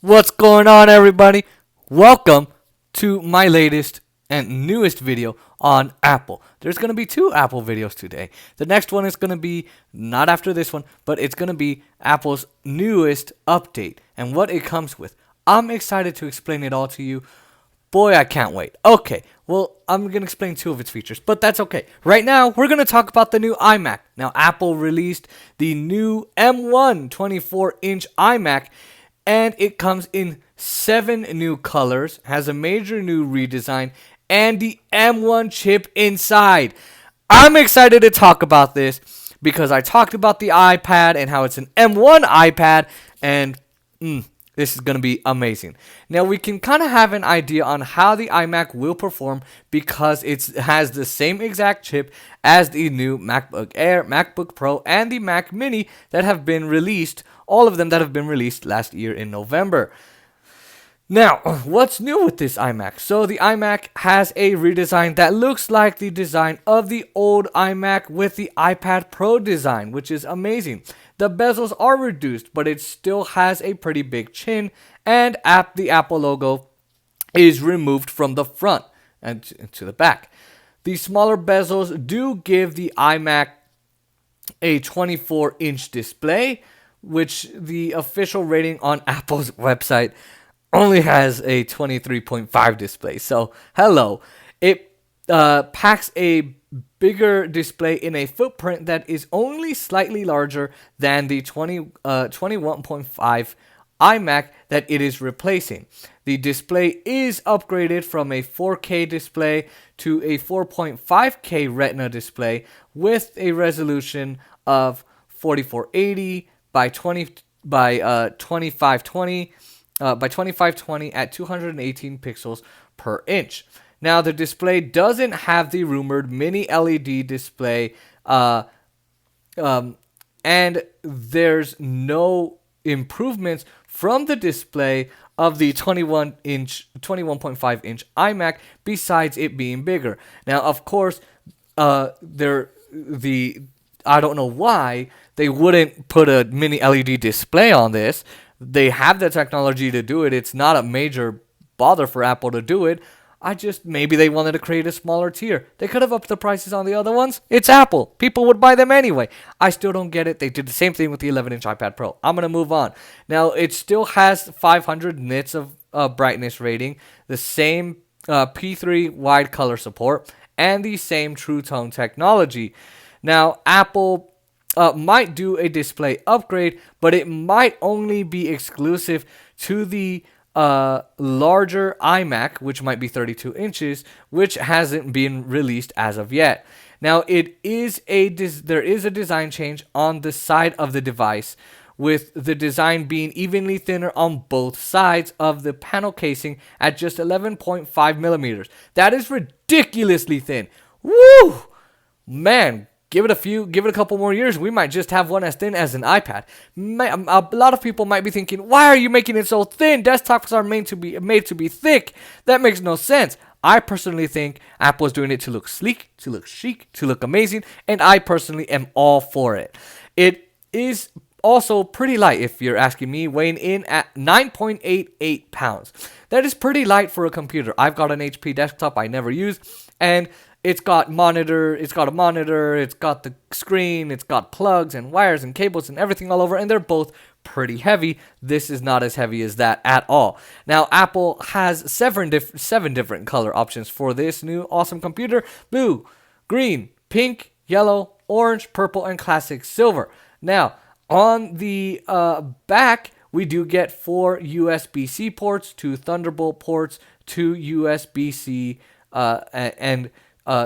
What's going on, everybody? Welcome to my latest and newest video on Apple. There's going to be two Apple videos today. The next one is going to be not after this one, but it's going to be Apple's newest update and what it comes with. I'm excited to explain it all to you. Boy, I can't wait. Okay, well, I'm going to explain two of its features, but that's okay. Right now, we're going to talk about the new iMac. Now, Apple released the new M1 24-inch iMac, and it comes in 7 new colors, has a major new redesign, and the M1 chip inside. I'm excited to talk about this because I talked about the iPad and how it's an M1 iPad, and this is going to be amazing. Now, we can kind of have an idea on how the iMac will perform because it has the same exact chip as the new MacBook Air, MacBook Pro, and the Mac Mini that have been released, all of them that have been released last year in November. Now, what's new with this iMac? So the iMac has a redesign that looks like the design of the old iMac with the iPad Pro design, which is amazing. The bezels are reduced, but it still has a pretty big chin, and the Apple logo is removed from the front and to the back. The smaller bezels do give the iMac a 24-inch display, which the official rating on Apple's website only has a 23.5 display. So, hello. It packs a bigger display in a footprint that is only slightly larger than the 21.5 iMac that it is replacing. The display is upgraded from a 4K display to a 4.5K Retina display with a resolution of 4480 by 2520 at 218 pixels per inch. Now, the display doesn't have the rumored mini LED display, and there's no improvements from the display of the 21.5 inch iMac besides it being bigger. Now, of course, I don't know why they wouldn't put a mini LED display on this. They have the technology to do it. It's not a major bother for Apple to do it. Maybe they wanted to create a smaller tier. They could have upped the prices on the other ones. It's Apple. People would buy them anyway. I still don't get it. They did the same thing with the 11-inch iPad Pro. I'm going to move on. Now, it still has 500 nits of brightness rating, the same P3 wide color support, and the same True Tone technology. Now, Apple might do a display upgrade, but it might only be exclusive to the larger iMac, which might be 32 inches, which hasn't been released as of yet. Now, there is a design change on the side of the device, with the design being evenly thinner on both sides of the panel casing at just 11.5 millimeters. That is ridiculously thin. Woo! Man, give it a couple more years, we might just have one as thin as an iPad. A lot of people might be thinking, why are you making it so thin? Desktops are made to be thick. That makes no sense. I personally think Apple is doing it to look sleek, to look chic, to look amazing, and I personally am all for it. It is also pretty light, if you're asking me, weighing in at 9.88 pounds. That is pretty light for a computer. I've got an HP desktop I never use, and it's got a monitor, it's got the screen, it's got plugs and wires and cables and everything all over, and they're both pretty heavy. This is not as heavy as that at all. Now, Apple has seven different color options for this new awesome computer: blue, green, pink, yellow, orange, purple, and classic silver. Now, on the back, we do get 4 USB-C ports, 2 Thunderbolt ports, 2 USB-C, and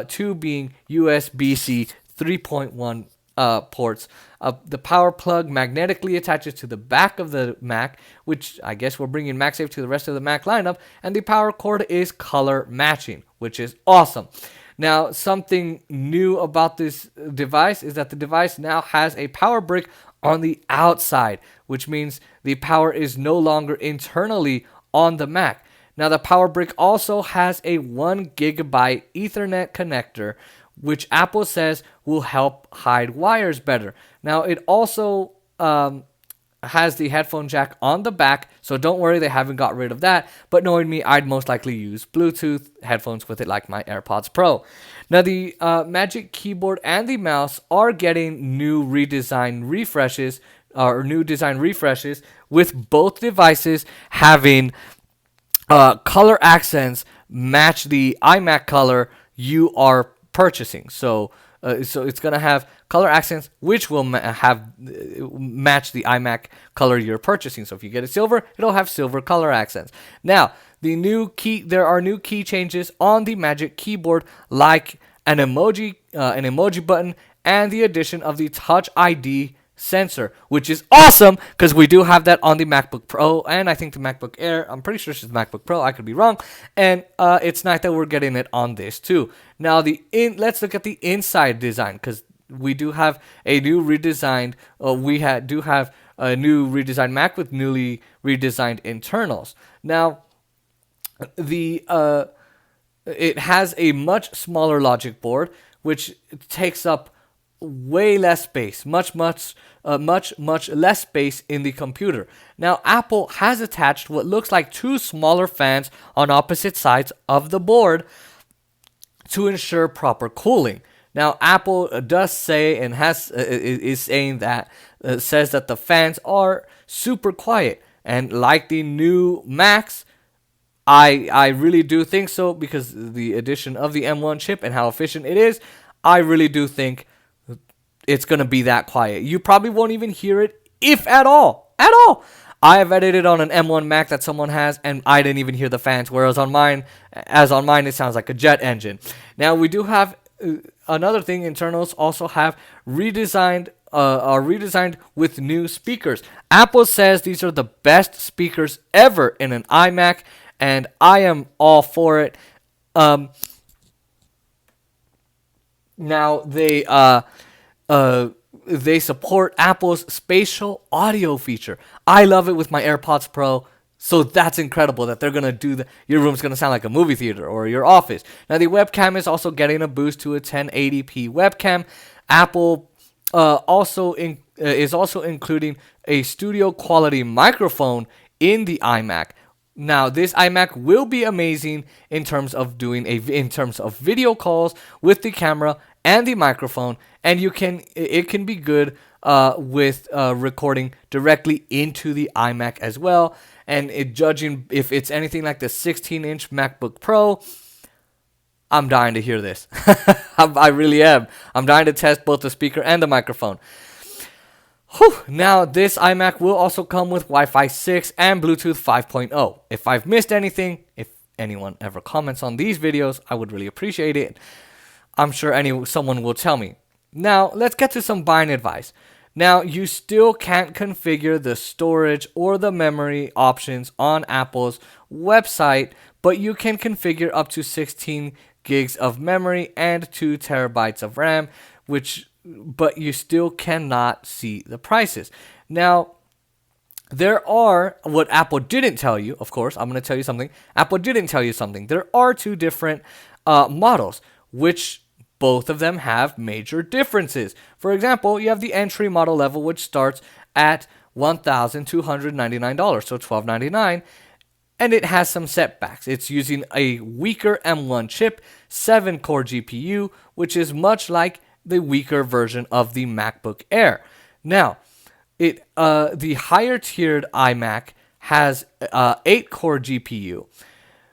2 being USB-C 3.1 ports. The power plug magnetically attaches to the back of the Mac, which I guess we're bringing MagSafe to the rest of the Mac lineup, and the power cord is color matching, which is awesome. Now, something new about this device is that the device now has a power brick on the outside, which means the power is no longer internally on the Mac. Now, the power brick also has a 1 gigabyte Ethernet connector, which Apple says will help hide wires better. Now, it also has the headphone jack on the back, so don't worry, they haven't got rid of that. But knowing me, I'd most likely use Bluetooth headphones with it, like my AirPods Pro. Now, the Magic Keyboard and the mouse are getting new redesign refreshes, or new design refreshes, with both devices having color accents match the iMac color you are purchasing. So it's gonna have color accents which will match the iMac color you're purchasing. So if you get it silver, it'll have silver color accents. Now, there are new key changes on the Magic Keyboard, like an emoji button, and the addition of the Touch ID sensor, which is awesome because we do have that on the MacBook Pro and I think the MacBook Air. I'm pretty sure it's the MacBook Pro. I could be wrong. And it's nice that we're getting it on this too. Now, let's look at the inside design, because we do have a new redesigned. Do have a new redesigned Mac with newly redesigned internals. Now, it has a much smaller logic board, which takes up way less space, much less space in the computer. Now, Apple has attached what looks like two smaller fans on opposite sides of the board to ensure proper cooling. Now, Apple does say and is saying that says that the fans are super quiet, and like the new Macs, I really do think so, because the addition of the M1 chip and how efficient it is. I really do think it's going to be that quiet. You probably won't even hear it, if at all. At all. I have edited on an M1 Mac that someone has, and I didn't even hear the fans, whereas on mine, it sounds like a jet engine. Now, we do have another thing. Internals also have redesigned with new speakers. Apple says these are the best speakers ever in an iMac, and I am all for it. Now, they support Apple's spatial audio feature. I love it with my AirPods Pro, so that's incredible that they're going to do that. Your room's going to sound like a movie theater or your office. Now, the webcam is also getting a boost to a 1080p webcam. Apple is also including a studio quality microphone in the iMac. Now, this iMac will be amazing in terms of video calls with the camera and the microphone, and it can be good with recording directly into the iMac as well. And judging if it's anything like the 16-inch MacBook Pro, I'm dying to hear this. I really am. I'm dying to test both the speaker and the microphone. Whew. Now, this iMac will also come with Wi-Fi 6 and Bluetooth 5.0. If I've missed anything, if anyone ever comments on these videos, I would really appreciate it. I'm sure someone will tell me. Now, let's get to some buying advice. Now, you still can't configure the storage or the memory options on Apple's website, but you can configure up to 16 gigs of memory and 2 terabytes of RAM, but you still cannot see the prices. Now, what Apple didn't tell you, of course, I'm going to tell you something. Apple didn't tell you something. There are two different models, which both of them have major differences. For example, you have the entry model level, which starts at $1,299, so $1,299, and it has some setbacks. It's using a weaker M1 chip, 7-core GPU, which is much like the weaker version of the MacBook Air. Now, the higher tiered iMac has 8-core GPU.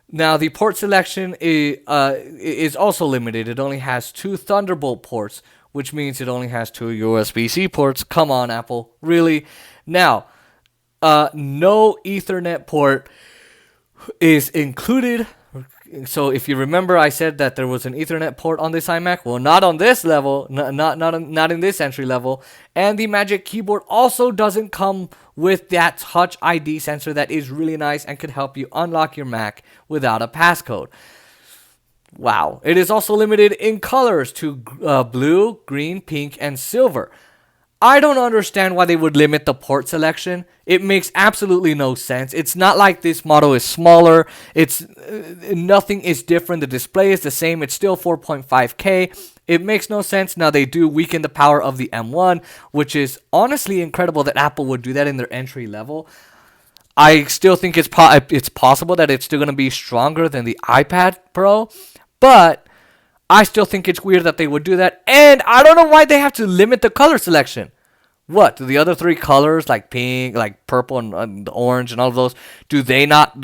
Now, the port selection is also limited. It only has 2 Thunderbolt ports, which means it only has 2 USB-C ports. Come on, Apple. Really? Now, no Ethernet port is included. So if you remember, I said that there was an Ethernet port on this iMac. Well, not on this level, not in this entry level. And the Magic Keyboard also doesn't come with that Touch ID sensor that is really nice and could help you unlock your Mac without a passcode. Wow. It is also limited in colors to blue, green, pink, and silver. I don't understand why they would limit the port selection. It makes absolutely no sense. It's not like this model is smaller. It's nothing is different. The display is the same. It's still 4.5K. It makes no sense. Now they do weaken the power of the M1, which is honestly incredible that Apple would do that in their entry level. I still think it's possible that it's still going to be stronger than the iPad Pro, but I still think it's weird that they would do that, and I don't know why they have to limit the color selection. What, do the other three colors, like pink, like purple, and orange, and all of those,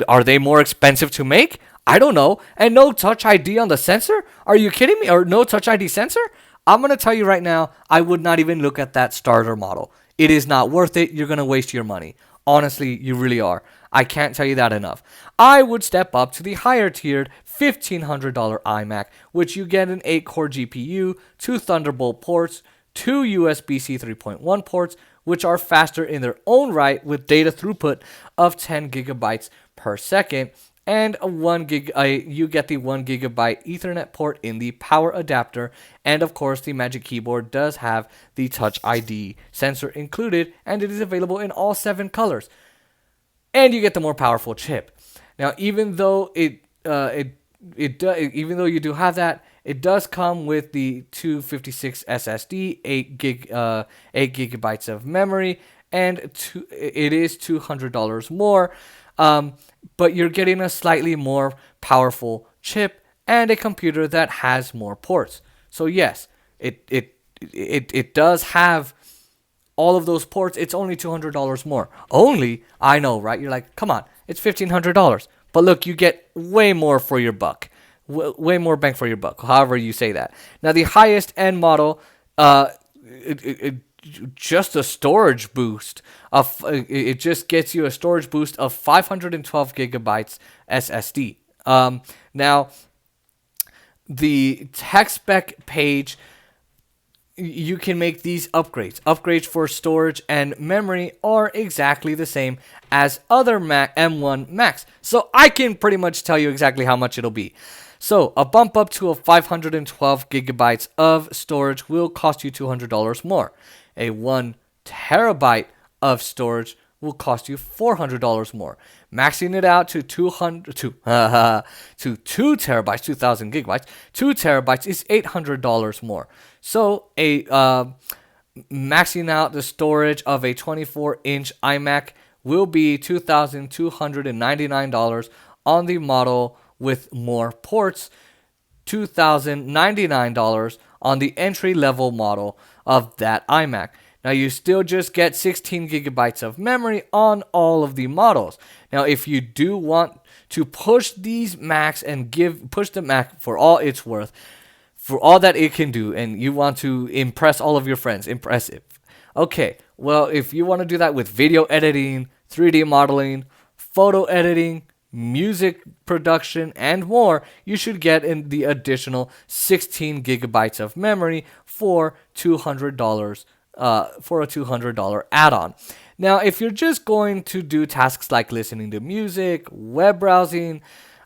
are they more expensive to make? I don't know. And no Touch ID on the sensor? Are you kidding me? Or no Touch ID sensor? I'm going to tell you right now, I would not even look at that starter model. It is not worth it. You're going to waste your money. Honestly, you really are. I can't tell you that enough. I would step up to the higher tiered $1,500 iMac, which you get an 8-core GPU, 2 Thunderbolt ports, 2 USB-C 3.1 ports, which are faster in their own right with data throughput of 10 gigabytes per second, and you get the 1 gigabyte Ethernet port in the power adapter, and of course the Magic Keyboard does have the Touch ID sensor included, and it is available in all 7 colors, and you get the more powerful chip. Now, even though even though you do have that, it does come with the 256 SSD, 8 gigabytes of memory, and it is $200 more. But you're getting a slightly more powerful chip and a computer that has more ports. So yes, it does have all of those ports. It's only $200 more. Only, I know, right? You're like, come on, it's $1,500. But look, you get way more for your buck. Way more bang for your buck, however you say that. Now, the highest end model, just a storage boost it just gets you a storage boost of 512 gigabytes SSD. Now, the tech spec page, you can make these upgrades. Upgrades for storage and memory are exactly the same as other M1 Macs. So I can pretty much tell you exactly how much it'll be. So a bump up to a 512 gigabytes of storage will cost you $200 more. A 1 terabyte of storage will cost you $400 more. Maxing it out to 2 terabytes, 2,000 gigabytes, 2 terabytes is $800 more. So maxing out the storage of a 24-inch iMac will be $2,299 on the model with more ports, $2,099 on the entry-level model of that iMac. Now, you still just get 16 gigabytes of memory on all of the models. Now, if you do want to push these Macs and push the Mac for all it's worth, for all that it can do, and you want to impress all of your friends, impressive. Okay, well, if you want to do that with video editing, 3D modeling, photo editing, music production, and more, you should get in the additional 16 gigabytes of memory for $200 for a $200 add-on. Now, if you're just going to do tasks like listening to music, web browsing,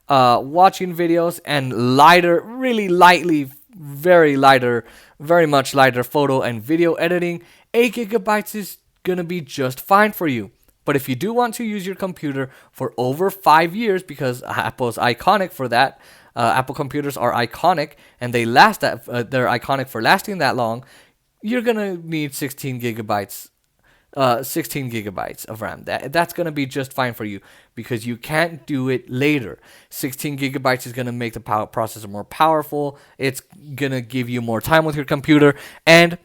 watching videos, and lighter, really lightly, very much lighter photo and video editing, 8 gigabytes is gonna be just fine for you. But if you do want to use your computer for over 5 years, because Apple's iconic for that, Apple computers are iconic, and they're iconic for lasting that long, you're gonna need 16 gigabytes of RAM. That's gonna be just fine for you because you can't do it later. 16 gigabytes is gonna make the processor more powerful. It's gonna give you more time with your computer, and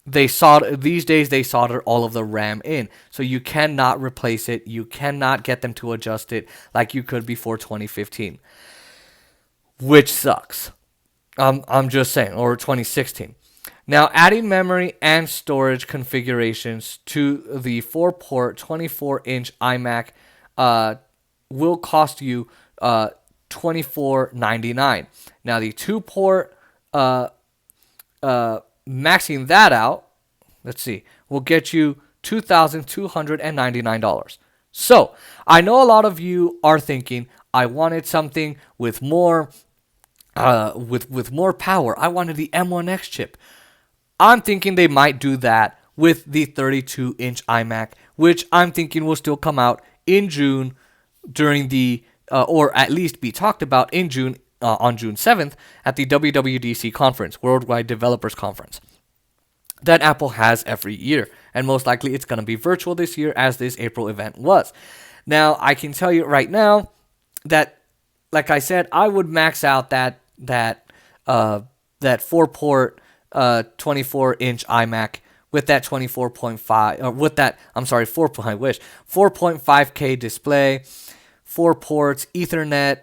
these days they solder all of the RAM in, so you cannot replace it. You cannot get them to adjust it like you could before 2015, which sucks. I'm just saying, or 2016. Now, adding memory and storage configurations to the 4-port 24-inch iMac will cost you $24.99. Now, the 2-port maxing that out, will get you $2,299. So, I know a lot of you are thinking, I wanted something with more power. I wanted the M1X chip. I'm thinking they might do that with the 32-inch iMac, which I'm thinking will still come out in June during the, or at least be talked about in June, on June 7th at the WWDC conference, Worldwide Developers Conference, that Apple has every year. And most likely it's going to be virtual this year, as this April event was. Now, I can tell you right now that, like I said, I would max out that 4-port 24-inch iMac with that 24.5, or with that, I'm sorry, 4.5K display, 4 ports, Ethernet,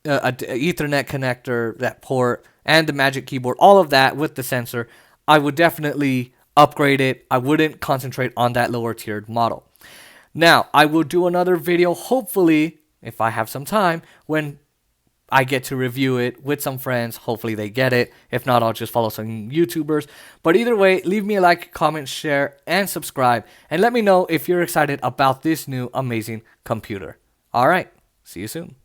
Ethernet connector, that port, and the Magic Keyboard, all of that with the sensor. I would definitely upgrade it. I wouldn't concentrate on that lower tiered model. Now, I will do another video, hopefully, if I have some time, when I get to review it with some friends. Hopefully they get it. If not, I'll just follow some YouTubers. But either way, leave me a like, comment, share, and subscribe. And let me know if you're excited about this new amazing computer. All right, see you soon.